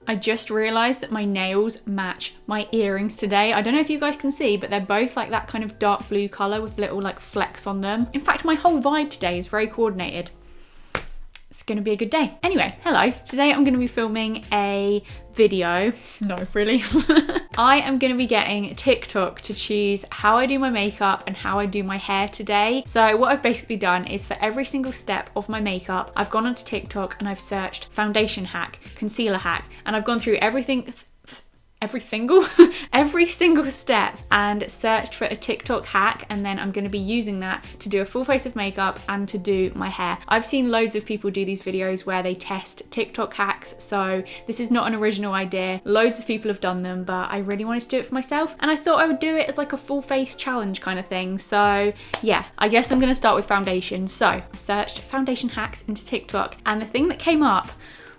I just realised that my nails match my earrings today. I don't know if you guys can see, but they're both like that kind of dark blue colour with little like flecks on them. In fact, my whole vibe today is very coordinated. It's gonna be a good day. Anyway, hello. Today I'm gonna be filming a video. No, really? I am gonna be getting TikTok to choose how I do my makeup and how I do my hair today. So what I've basically done is for every single step of my makeup, I've gone onto TikTok and I've searched foundation hack, concealer hack, and I've gone through every single step and searched for a TikTok hack, and then I'm going to be using that to do a full face of makeup and to do my hair. I've seen loads of people do these videos where they test TikTok hacks, so this is not an original idea. Loads of people have done them, but I really wanted to do it for myself, and I thought I would do it as like a full face challenge kind of thing. So yeah, I guess I'm going to start with foundation. So I searched foundation hacks into TikTok, and the thing that came up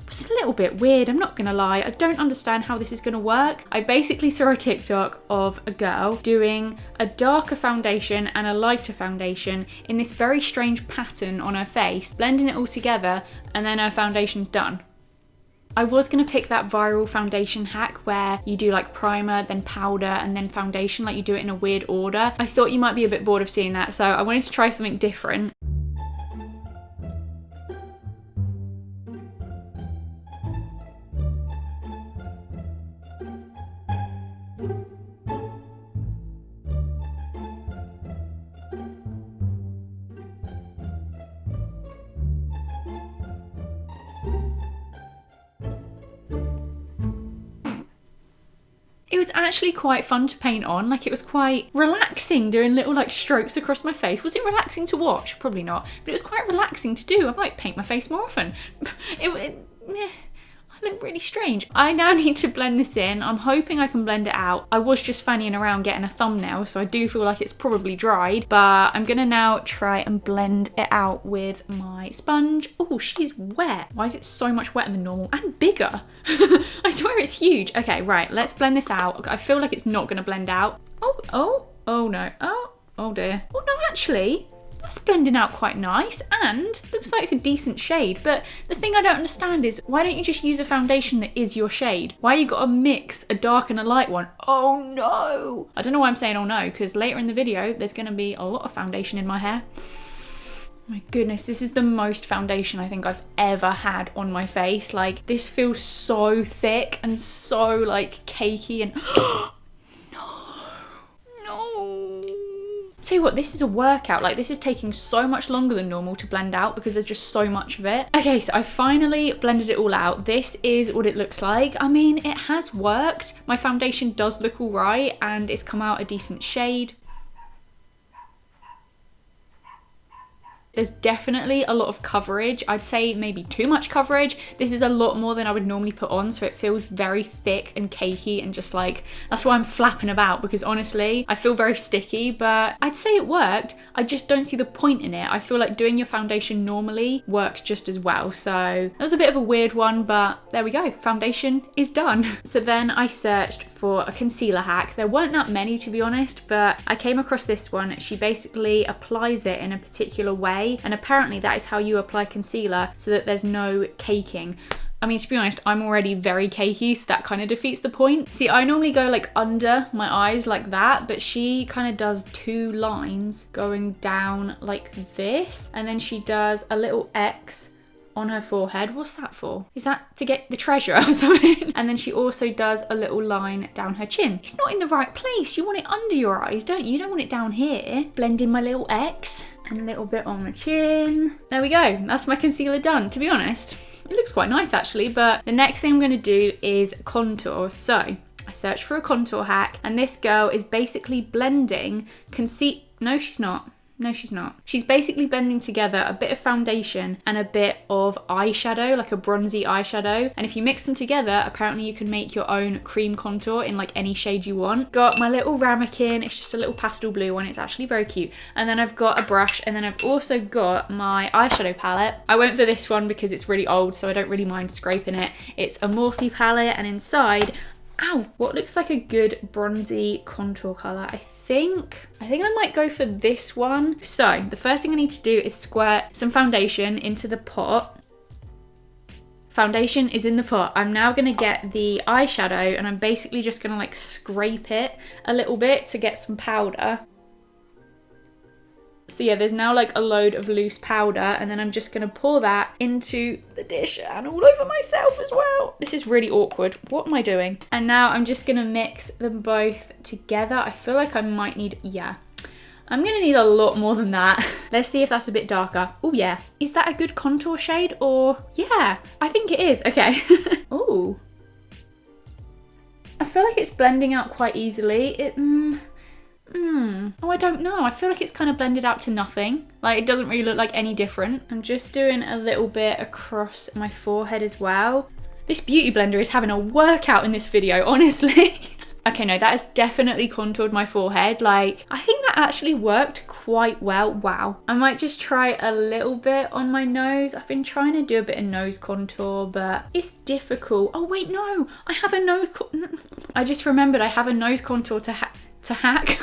was a little bit weird, I'm not gonna lie. I don't understand how this is gonna work. I basically saw a TikTok of a girl doing a darker foundation and a lighter foundation in this very strange pattern on her face, blending it all together, and then her foundation's done. I was gonna pick that viral foundation hack where you do like primer, then powder, and then foundation, like you do it in a weird order. I thought you might be a bit bored of seeing that, so I wanted to try something different. It was actually quite fun to paint on, like it was quite relaxing doing little like strokes across my face. Was it relaxing to watch? Probably not, but it was quite relaxing to do. I might paint my face more often. I look really strange. I now need to blend this in. I'm hoping I can blend it out. I was just fannying around getting a thumbnail, so I do feel like it's probably dried, but I'm gonna now try and blend it out with my sponge. Oh, she's wet. Why is it so much wetter than normal and bigger? I swear it's huge. Okay, right, let's blend this out. I feel like it's not gonna blend out. Oh no, oh dear. Oh no, actually, that's blending out quite nice and looks like a decent shade. But the thing I don't understand is, why don't you just use a foundation that is your shade? Why you gotta mix a dark and a light one? Oh no! I don't know why I'm saying oh no, because later in the video there's gonna be a lot of foundation in my hair. My goodness, this is the most foundation I think I've ever had on my face. Like, this feels so thick and so like cakey and Tell you what, this is a workout. Like, this is taking so much longer than normal to blend out because there's just so much of it. Okay, so I finally blended it all out. This is what it looks like. I mean, it has worked. My foundation does look all right and it's come out a decent shade. There's definitely a lot of coverage. I'd say maybe too much coverage. This is a lot more than I would normally put on, so it feels very thick and cakey and just like, that's why I'm flapping about, because honestly, I feel very sticky, but I'd say it worked. I just don't see the point in it. I feel like doing your foundation normally works just as well. So that was a bit of a weird one, but there we go. Foundation is done. So then I searched for a concealer hack. There weren't that many, to be honest, but I came across this one. She basically applies it in a particular way, and apparently that is how you apply concealer so that there's no caking. I mean, to be honest, I'm already very cakey, so that kind of defeats the point. See, I normally go like under my eyes like that, but she kind of does two lines going down like this, and then she does a little X on her forehead. What's that for? Is that to get the treasure or something? And then she also does a little line down her chin. It's not in the right place. You want it under your eyes, don't you? You don't want it down here. Blend in my little X and a little bit on my chin. There we go. That's my concealer done. To be honest, it looks quite nice actually, but the next thing I'm gonna do is contour. So I searched for a contour hack, and this girl is basically blending No, she's not. No, she's not. She's basically blending together a bit of foundation and a bit of eyeshadow, like a bronzy eyeshadow. And if you mix them together, apparently you can make your own cream contour in like any shade you want. Got my little ramekin. It's just a little pastel blue one. It's actually very cute. And then I've got a brush, and then I've also got my eyeshadow palette. I went for this one because it's really old, so I don't really mind scraping it. It's a Morphe palette, and inside, what looks like a good bronzy contour colour. I think I might go for this one. So the first thing I need to do is squirt some foundation into the pot. Foundation is in the pot. I'm now gonna get the eyeshadow and I'm basically just gonna like scrape it a little bit to get some powder. So yeah, there's now like a load of loose powder and then I'm just gonna pour that into the dish and all over myself as well. This is really awkward. What am I doing? And now I'm just gonna mix them both together. I feel like I might need, yeah, I'm gonna need a lot more than that. Let's see if that's a bit darker. Oh yeah. Is that a good contour shade or? Yeah, I think it is. Okay. Ooh. I feel like it's blending out quite easily. Oh, I don't know. I feel like it's kind of blended out to nothing. Like it doesn't really look like any different. I'm just doing a little bit across my forehead as well. This beauty blender is having a workout in this video, honestly. Okay, no, that has definitely contoured my forehead. Like, I think that actually worked quite well. Wow. I might just try a little bit on my nose. I've been trying to do a bit of nose contour, but it's difficult. Oh, wait, no. I have a nose... I just remembered I have a nose contour to hack.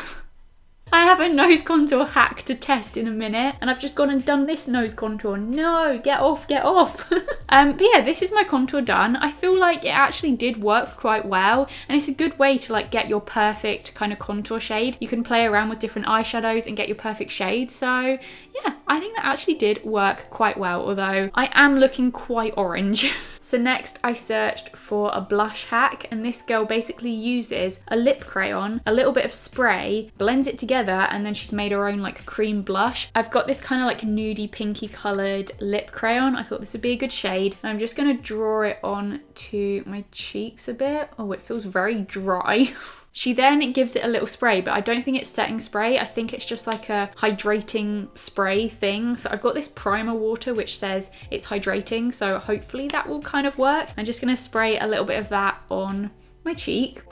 I have a nose contour hack to test in a minute and I've just gone and done this nose contour. No, get off, get off. But yeah, this is my contour done. I feel like it actually did work quite well and it's a good way to like get your perfect kind of contour shade. You can play around with different eyeshadows and get your perfect shade. So yeah, I think that actually did work quite well, although I am looking quite orange. So next I searched for a blush hack and this girl basically uses a lip crayon, a little bit of spray, blends it together and then she's made her own like cream blush. I've got this kind of like nudie pinky coloured lip crayon. I thought this would be a good shade. And I'm just going to draw it on to my cheeks a bit. Oh, it feels very dry. She then gives it a little spray, but I don't think it's setting spray. I think it's just like a hydrating spray thing. So I've got this primer water which says it's hydrating. So hopefully that will kind of work. I'm just going to spray a little bit of that on my cheek.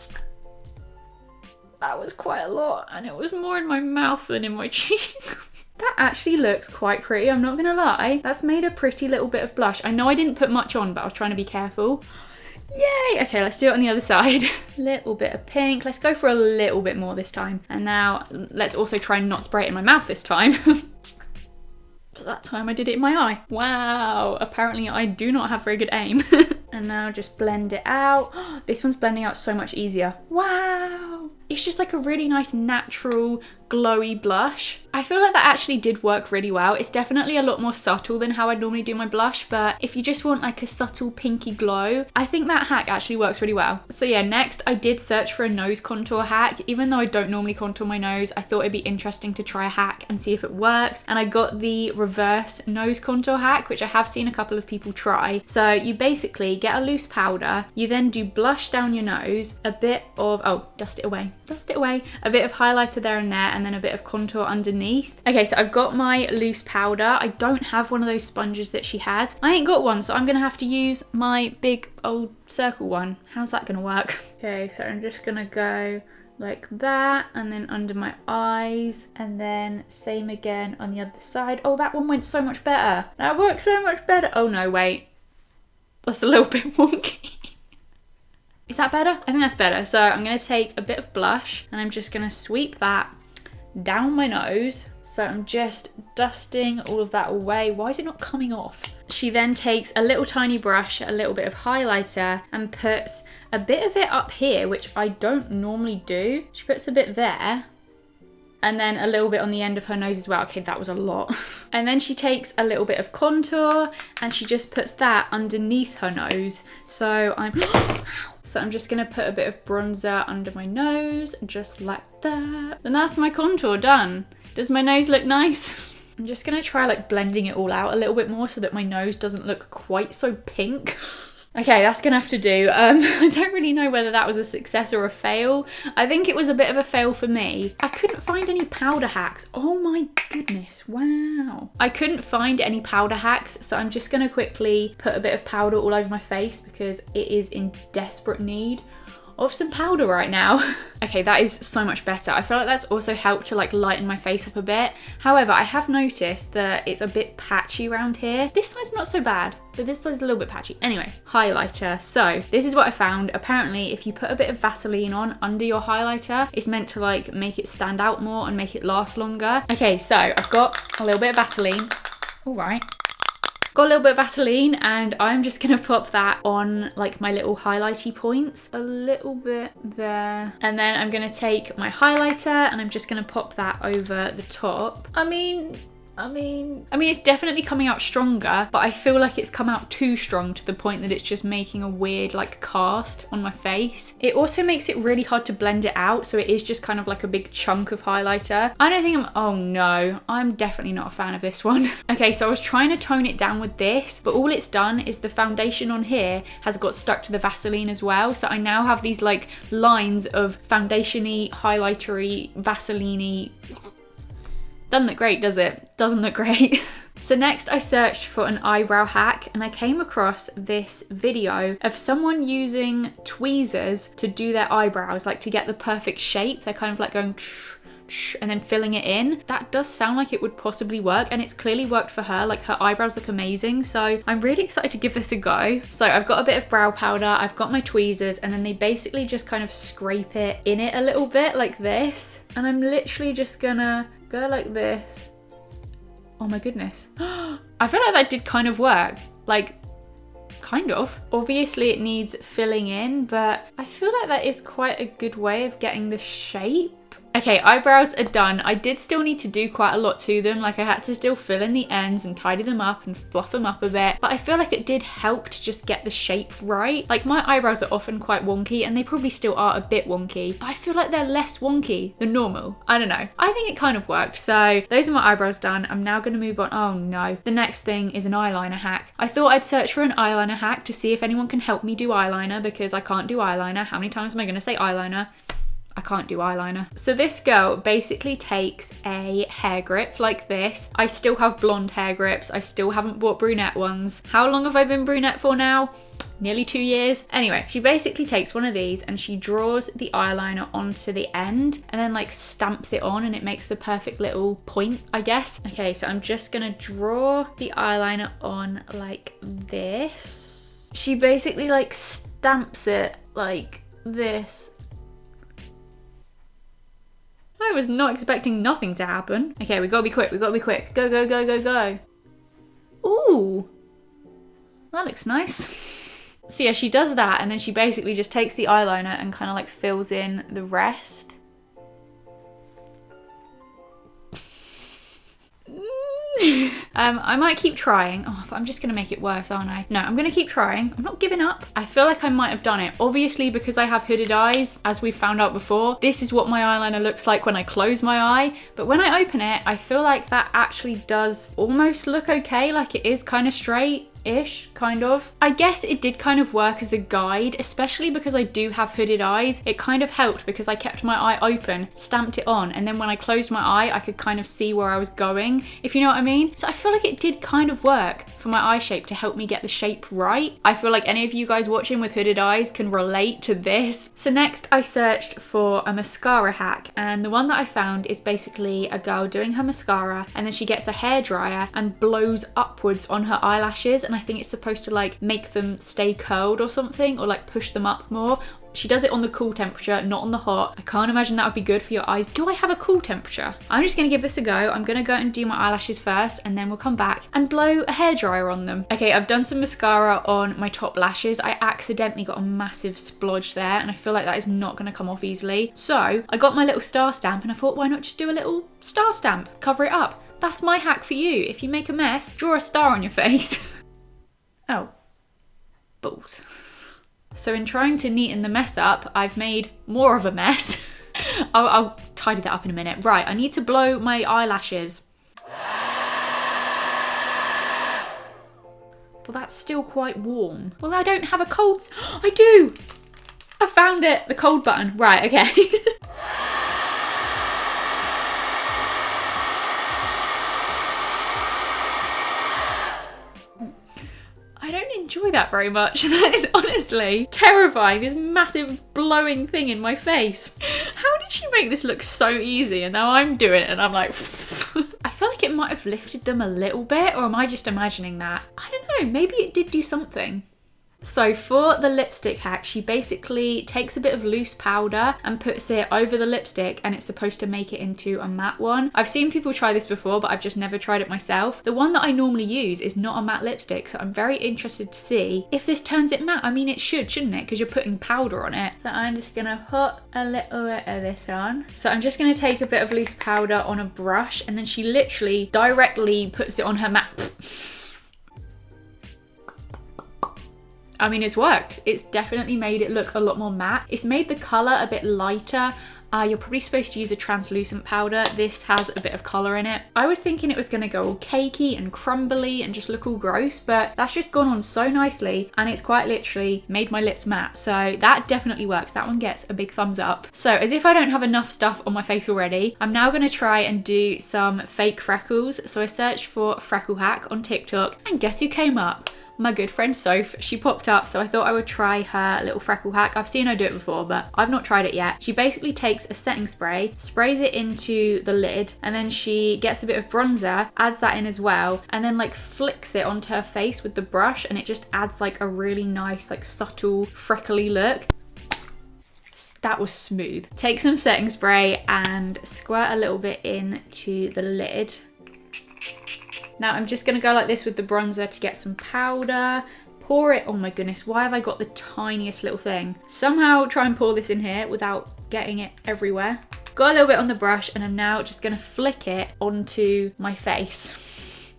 That was quite a lot and it was more in my mouth than in my cheek. That actually looks quite pretty, I'm not gonna lie. That's made a pretty little bit of blush. I know I didn't put much on, but I was trying to be careful. Yay! Okay, let's do it on the other side. Little bit of pink. Let's go for a little bit more this time. And now let's also try and not spray it in my mouth this time. So that time I did it in my eye. Wow, apparently I do not have very good aim. And now just blend it out. This one's blending out so much easier. Wow. It's just like a really nice natural glowy blush. I feel like that actually did work really well. It's definitely a lot more subtle than how I'd normally do my blush, but if you just want like a subtle pinky glow, I think that hack actually works really well. So yeah, next I did search for a nose contour hack. Even though I don't normally contour my nose, I thought it'd be interesting to try a hack and see if it works. And I got the reverse nose contour hack, which I have seen a couple of people try. So you basically get a loose powder, you then do blush down your nose, a bit of, oh, dust it away, a bit of highlighter there and then a bit of contour underneath. Okay, so I've got my loose powder. I don't have one of those sponges that she has. I ain't got one, so I'm gonna have to use my big old circle one. How's that gonna work? Okay, so I'm just gonna go like that and then under my eyes and then same again on the other side. Oh, that one went so much better. That worked so much better. Oh no, wait. That's a little bit wonky. Is that better? I think that's better. So I'm going to take a bit of blush and I'm just going to sweep that down my nose. So I'm just dusting all of that away. Why is it not coming off? She then takes a little tiny brush, a little bit of highlighter and puts a bit of it up here, which I don't normally do. She puts a bit there. And then a little bit on the end of her nose as well. Okay, that was a lot. And then she takes a little bit of contour and she just puts that underneath her nose. So I'm just gonna put a bit of bronzer under my nose, just like that. And that's my contour done. Does my nose look nice? I'm just gonna try like blending it all out a little bit more so that my nose doesn't look quite so pink. Okay, that's gonna have to do. I don't really know whether that was a success or a fail. I think it was a bit of a fail for me. I couldn't find any powder hacks. Oh my goodness, wow. I couldn't find any powder hacks, so I'm just gonna quickly put a bit of powder all over my face because it is in desperate need of some powder right now. Okay, that is so much better. I feel like that's also helped to like lighten my face up a bit. However, I have noticed that it's a bit patchy around here. This side's not so bad, but this side's a little bit patchy. Anyway, highlighter. So this is what I found. Apparently, if you put a bit of Vaseline on under your highlighter, it's meant to like make it stand out more and make it last longer. Okay, so I've got a little bit of Vaseline. All right. Got a little bit of Vaseline and I'm just gonna pop that on like my little highlighty points. A little bit there. And then I'm gonna take my highlighter and I'm just gonna pop that over the top. I mean, it's definitely coming out stronger, but I feel like it's come out too strong to the point that it's just making a weird like cast on my face. It also makes it really hard to blend it out, so it is just kind of like a big chunk of highlighter. I don't think oh no, I'm definitely not a fan of this one. Okay, so I was trying to tone it down with this, but all it's done is the foundation on here has got stuck to the Vaseline as well. So I now have these like lines of foundation-y, highlighter-y, Vaseline-y. Doesn't look great, does it? Doesn't look great. So next I searched for an eyebrow hack and I came across this video of someone using tweezers to do their eyebrows, like to get the perfect shape. They're kind of like going and then filling it in. That does sound like it would possibly work, and it's clearly worked for her. Like her eyebrows look amazing, so I'm really excited to give this a go. So I've got a bit of brow powder, I've got my tweezers, and then they basically just kind of scrape it in it a little bit like this. And I'm literally just gonna go like this. Oh my goodness. I feel like that did kind of work. Like, kind of. Obviously it needs filling in, but I feel like that is quite a good way of getting the shape. Okay, eyebrows are done. I did still need to do quite a lot to them. Like I had to still fill in the ends and tidy them up and fluff them up a bit. But I feel like it did help to just get the shape right. Like my eyebrows are often quite wonky and they probably still are a bit wonky, but I feel like they're less wonky than normal. I don't know. I think it kind of worked. So those are my eyebrows done. I'm now going to move on. Oh no. The next thing is an eyeliner hack. I thought I'd search for an eyeliner hack to see if anyone can help me do eyeliner, because I can't do eyeliner. How many times am I going to say eyeliner? I can't do eyeliner. So this girl basically takes a hair grip like this. I still have blonde hair grips. I still haven't bought brunette ones. How long have I been brunette for now? Nearly 2 years. Anyway, she basically takes one of these and she draws the eyeliner onto the end and then like stamps it on, and it makes the perfect little point, I guess. Okay, so I'm just gonna draw the eyeliner on like this. She basically like stamps it like this. I was not expecting nothing to happen. Okay, we gotta be quick, we gotta be quick. Go, go, go, go, go. Ooh, that looks nice. So yeah, she does that and then she basically just takes the eyeliner and kind of like fills in the rest. I might keep trying. Oh, but I'm just gonna make it worse, aren't I? No, I'm gonna keep trying. I'm not giving up. I feel like I might have done it. Obviously, because I have hooded eyes, as we found out before, this is what my eyeliner looks like when I close my eye. But when I open it, I feel like that actually does almost look okay. Like it is kind of straight-ish, kind of. I guess it did kind of work as a guide, especially because I do have hooded eyes. It kind of helped because I kept my eye open, stamped it on, and then when I closed my eye, I could kind of see where I was going, if you know what I mean. So I feel like it did kind of work for my eye shape to help me get the shape right. I feel like any of you guys watching with hooded eyes can relate to this. So next I searched for a mascara hack, and the one that I found is basically a girl doing her mascara and then she gets a hairdryer and blows upwards on her eyelashes, and I think it's supposed to like make them stay curled or something, or like push them up more. She does it on the cool temperature, not on the hot. I can't imagine that would be good for your eyes. Do I have a cool temperature? I'm just gonna give this a go. I'm gonna go and do my eyelashes first, and then we'll come back and blow a hairdryer on them. Okay, I've done some mascara on my top lashes. I accidentally got a massive splodge there, and I feel like that is not gonna come off easily. So I got my little star stamp, and I thought, why not just do a little star stamp? Cover it up. That's my hack for you. If you make a mess, draw a star on your face. Oh, balls. So in trying to neaten the mess up, I've made more of a mess. I'll tidy that up in a minute. Right, I need to blow my eyelashes. Well, that's still quite warm. Well, I don't have a cold... I do! I found it! The cold button. Right, okay. I don't enjoy that very much. That is honestly terrifying, this massive blowing thing in my face. How did she make this look so easy and now I'm doing it and I'm like... I feel like it might have lifted them a little bit, or am I just imagining that? I don't know, maybe it did do something. So for the lipstick hack, she basically takes a bit of loose powder and puts it over the lipstick, and it's supposed to make it into a matte one. I've seen people try this before, but I've just never tried it myself. The one that I normally use is not a matte lipstick, so I'm very interested to see if this turns it matte. I mean, it shouldn't it? Because you're putting powder on it. So I'm just gonna put a little bit of this on. So I'm just gonna take a bit of loose powder on a brush, and then she literally directly puts it on her matte. I mean, it's worked. It's definitely made it look a lot more matte. It's made the colour a bit lighter. You're probably supposed to use a translucent powder. This has a bit of colour in it. I was thinking it was going to go all cakey and crumbly and just look all gross, but that's just gone on so nicely, and it's quite literally made my lips matte. So that definitely works. That one gets a big thumbs up. So as if I don't have enough stuff on my face already, I'm now going to try and do some fake freckles. So I searched for freckle hack on TikTok, and guess who came up? My good friend Soph. She popped up, so I thought I would try her little freckle hack. I've seen her do it before, but I've not tried it yet. She basically takes a setting spray, sprays it into the lid, and then she gets a bit of bronzer, adds that in as well, and then like flicks it onto her face with the brush, and it just adds like a really nice, like subtle, freckly look. That was smooth. Take some setting spray and squirt a little bit into the lid. Now I'm just gonna go like this with the bronzer to get some powder, pour it, oh my goodness, why have I got the tiniest little thing? Somehow try and pour this in here without getting it everywhere. Got a little bit on the brush, and I'm now just gonna flick it onto my face.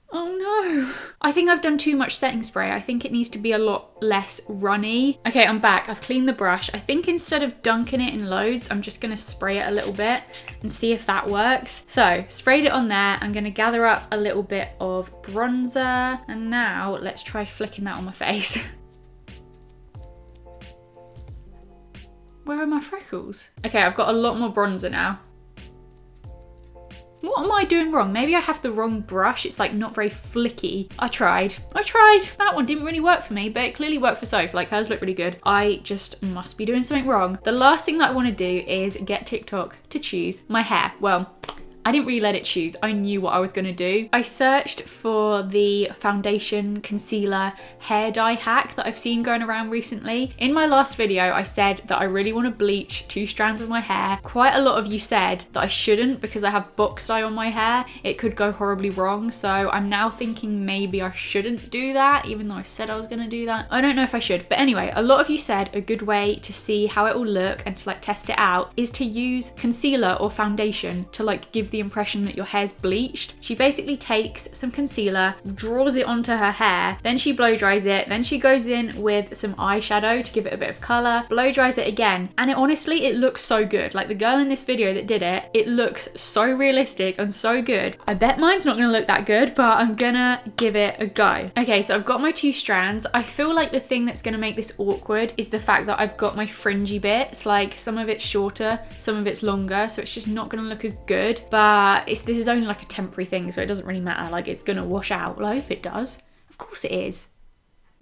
Oh no. I think I've done too much setting spray. I think it needs to be a lot less runny. Okay, I'm back. I've cleaned the brush. I think instead of dunking it in loads, I'm just gonna spray it a little bit and see if that works. So, sprayed it on there. I'm gonna gather up a little bit of bronzer, and now let's try flicking that on my face. Where are my freckles? Okay, I've got a lot more bronzer now. What am I doing wrong? Maybe I have the wrong brush. It's like not very flicky. I tried. That one didn't really work for me, but it clearly worked for Soph. Like, hers looked really good. I just must be doing something wrong. The last thing that I want to do is get TikTok to choose my hair. Well, I didn't really let it choose. I knew what I was gonna do. I searched for the foundation, concealer, hair dye hack that I've seen going around recently. In my last video, I said that I really wanna bleach 2 strands of my hair. Quite a lot of you said that I shouldn't because I have box dye on my hair. It could go horribly wrong. So I'm now thinking maybe I shouldn't do that, even though I said I was gonna do that. I don't know if I should, but anyway, a lot of you said a good way to see how it will look and to like test it out is to use concealer or foundation to like give the impression that your hair's bleached. She basically takes some concealer, draws it onto her hair, then she blow dries it, then she goes in with some eyeshadow to give it a bit of color, blow dries it again, and honestly it looks so good. Like the girl in this video that did it, it looks so realistic and so good. I bet mine's not gonna look that good, but I'm gonna give it a go. Okay, so I've got my 2 strands. I feel like the thing that's gonna make this awkward is the fact that I've got my fringy bits, like some of it's shorter, some of it's longer, so it's just not gonna look as good, but this is only like a temporary thing, so it doesn't really matter. Like, it's gonna wash out. Well, I hope it does. Of course it is.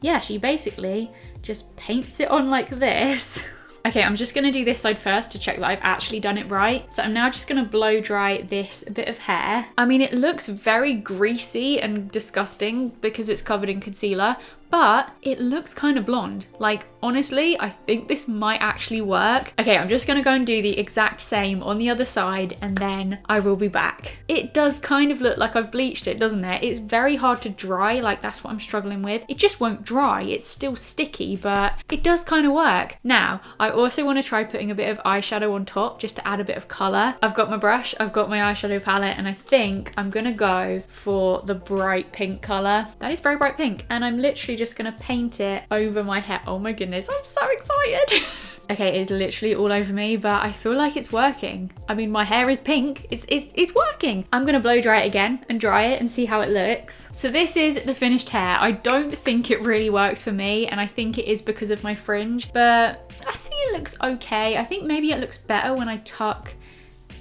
Yeah, she basically just paints it on like this. Okay, I'm just gonna do this side first to check that I've actually done it right. So I'm now just gonna blow dry this bit of hair. I mean, it looks very greasy and disgusting because it's covered in concealer, but it looks kind of blonde. Like, honestly, I think this might actually work. Okay, I'm just gonna go and do the exact same on the other side, and then I will be back. It does kind of look like I've bleached it, doesn't it? It's very hard to dry, like that's what I'm struggling with. It just won't dry, it's still sticky, but it does kind of work. Now, I also wanna try putting a bit of eyeshadow on top just to add a bit of color. I've got my brush, I've got my eyeshadow palette, and I think I'm gonna go for the bright pink color. That is very bright pink, and I'm literally just gonna paint it over my hair. Oh my goodness, I'm so excited. Okay, it's literally all over me, but I feel like it's working. I mean, my hair is pink. It's working. I'm gonna blow dry it again and dry it and see how it looks. So this is the finished hair. I don't think it really works for me, and I think it is because of my fringe, but I think it looks okay. I think maybe it looks better when I tuck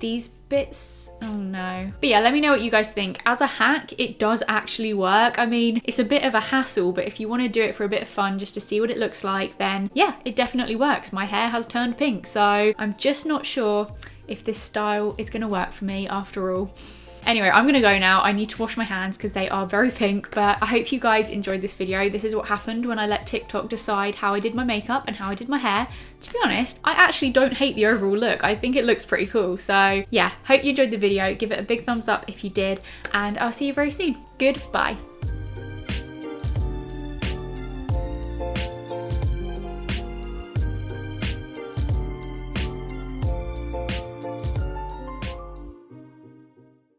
these bits. Oh no. But yeah, let me know what you guys think. As a hack, it does actually work. I mean, it's a bit of a hassle, but if you want to do it for a bit of fun just to see what it looks like, then yeah, it definitely works. My hair has turned pink, so I'm just not sure if this style is going to work for me after all. Anyway, I'm gonna go now. I need to wash my hands because they are very pink, but I hope you guys enjoyed this video. This is what happened when I let TikTok decide how I did my makeup and how I did my hair. To be honest, I actually don't hate the overall look. I think it looks pretty cool. So yeah, hope you enjoyed the video. Give it a big thumbs up if you did, and I'll see you very soon. Goodbye.